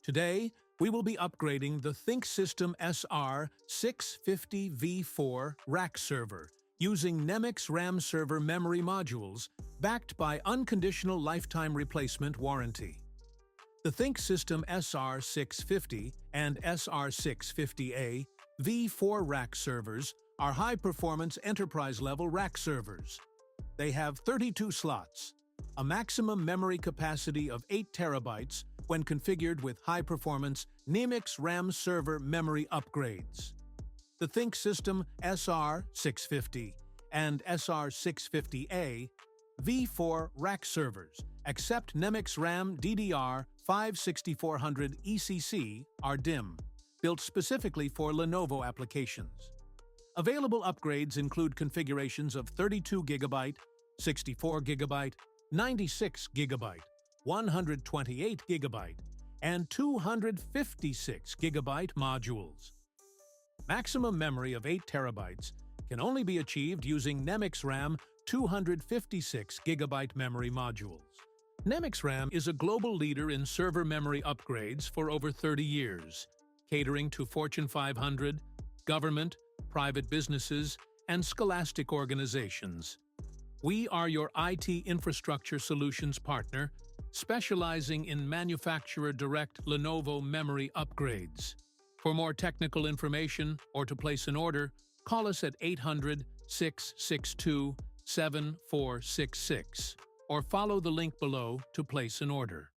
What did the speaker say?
Today, we will be upgrading the ThinkSystem SR650 V4 Rack Server using NEMIX RAM server memory modules backed by unconditional lifetime replacement warranty. The ThinkSystem SR650 and SR650a V4 Rack Servers are high-performance enterprise-level rack servers. They have 32 slots, a maximum memory capacity of 8 terabytes when configured with high-performance NEMIX RAM server memory upgrades. The ThinkSystem SR650 and SR650a V4 Rack Servers accept NEMIX RAM DDR5 6400 ECC RDIMM, built specifically for Lenovo applications. Available upgrades include configurations of 32 GB, 64 GB, 96 GB, 128 GB, and 256 GB modules. Maximum memory of 8 terabytes can only be achieved using NEMIX RAM 256 GB memory modules. NEMIX RAM is a global leader in server memory upgrades for over 30 years, catering to Fortune 500, government, private businesses, and scholastic organizations. We are your IT infrastructure solutions partner, specializing in manufacturer-direct Lenovo memory upgrades. For more technical information or to place an order, call us at 800-662-7466 or follow the link below to place an order.